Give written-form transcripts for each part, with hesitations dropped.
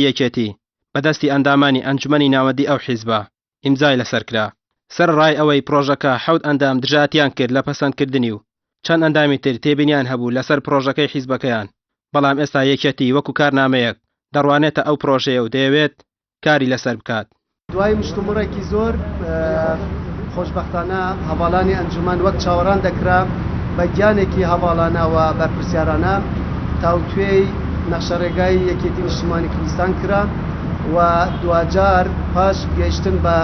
یەکێتی بەدەستی ئەندامانی ئەنجومەنی ناوەندی ئەو حیزبە ئیمزای لەسەرکرا. سەر ڕای ئەوەی پرۆژەکە 7 ئەندام دژاتیان کرد لە پەسەندکردنی و چەند ئەندامی تر تێبینیان هەبوو لەسەر پرۆژەکەی حیزبەکەیان، بەڵام ئێستا یەکێتی وەکو کارنامەیەک دەڕوانێتە ئەو پرۆژەیە و دەیەوێت کاری لەسەر بکات. دوای مشتومڕێکی زۆر خۆشبەختانە هەواڵانی ئەنجومەن وەک چاوەڕان دەکرا بە گیانێکی هەواڵانەوە بەرپرسیارانە تاوتوێی نەخشەڕێگای یەکێتی نیشتیمانی کوردستان کرا و دوجار پاش گەیشتن بە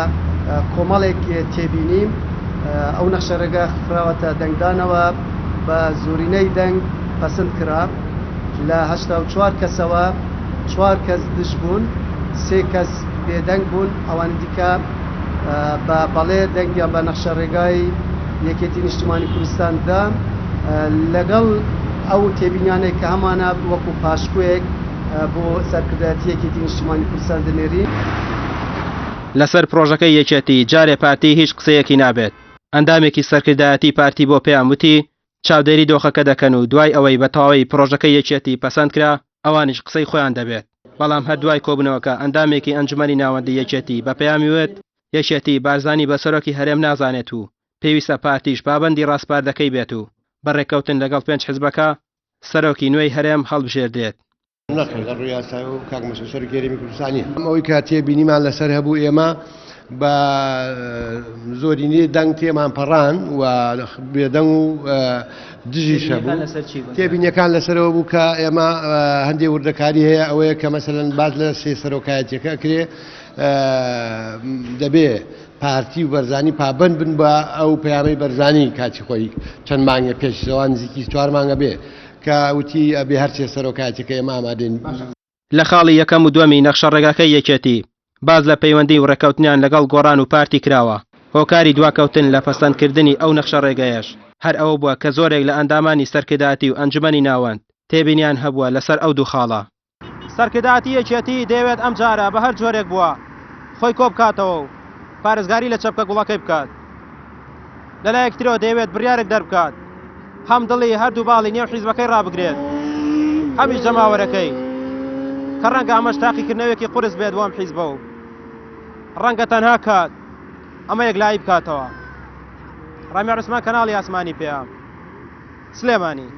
کۆمەڵێک تێبینیم ئەو نەخشەڕێگا خراوەتە دەنگدانەوە بە زۆرینەی دەنگ پەسەند کرا. لە 84 کەسەوە 4 کەس دژ بوون، 3 کەس بێدەنگ بوون، ئەوان دیکە بە بەڵێ دەنگیان بە نەخشەڕێگای یەکێتی نیشتیمانی کوردستاندا لەگەڵ ئەو تێبینیانێک کە هەمانە وەکو پاشکوێک بۆ سەرکردایەتی یەکێتی نیشتیمانی کوردستان دەنێری. لەسەر پرۆژەکەی یەکێتی جارێ پارتی هیچ قسەیەکی نابێت. ئەندامێکی سەرکردایەتی پارتی بۆ پێیان وتی چاودێری دۆخەکە دەکەن و دوای ئەوەی بە تەواوی پرۆژەکەی یەکێتی پەسەند کرا ئەوانیش قسەی خۆیان دەبێت. بەڵام هەر دوای کۆبنەوەکە ئەندامێکی ئەنجومەنی ناوەندی یەکێتی بە پەیامی وێت یەکێتی بارزانی بە سەرۆکی هەرێم نازانێت و پێویستە پارتیش پابەندی ڕاستپاردەکەی بێت و بەڕێکەوتن لەگەڵ 5 حیزبەکە سەرۆکی نوێی هەرێم هەڵبژێردێت. نەخێر ڕوویاسا و کاک مەسەسەر گەرمی کوردستانی ئەوەی کە تێبینیمان لەسەر هەبوو ئێمە بە زۆرینەی دەنگ تێمان پەڕان و بێدەنگ و دژیش هەبوو. تێبینیەکان لەسەرەوە بوو کە ئێمە هەندێک وردەکاری هەیە ئەوەیە کە مەسەلەن باز لە سێ سەرۆکایەتیەکە کرێ دەبێ پارتی و بەرزانی پابند بن بە ئەو پەیامەی بەرزانی کاتی خۆی چەند مانگە پێشەوە نزیکی 4 مانگە بێ کە وتی ئەبێ هەرچێ سەرۆکایەتەکە ئێمە ئامادەین. لە خاڵی یەکەم و دووەمی نەخشەڕێگاکەی یەکێتی باز لە پەیوەندی و ڕێکەوتنیان لەگەڵ گۆڕان و پارتی کراوە. هۆکاری دواکەوتن لە پەسەندکردنی ئەو نەخشەڕێگایەش هەر ئەوە بووە کە زۆرێک لە ئەندامانی سەرکردایەتی و ئەنجومەنی ناوەند تێبینیان هەبووە لەسەر ئەو دوو خاڵە. سەرکردایەتی یەکێتی دەیەوێت ئەم جارە بە هەر جۆرێک بووە خۆی کۆ بکاتەوە و پارێزگاری لە چەپکە گوڵەکەی بکات. لەلایەکترەوە دەیەوێت بڕیارێک دەربکات هەم دڵی هەردوو باڵی نێو حیزبەکەی ڕابگرێت هەمیش جەماوەرەکەی کە ڕەنگە ئەمەش تاقیکردنەوەیەکی قورس بێت بۆ ئەم حیزبە و ڕەنگە تەنها کات ئەمە یەکلایی بکاتەوە. ڕامی عوسمان کەناڵی ئاسمانی پێیان سلێمانی.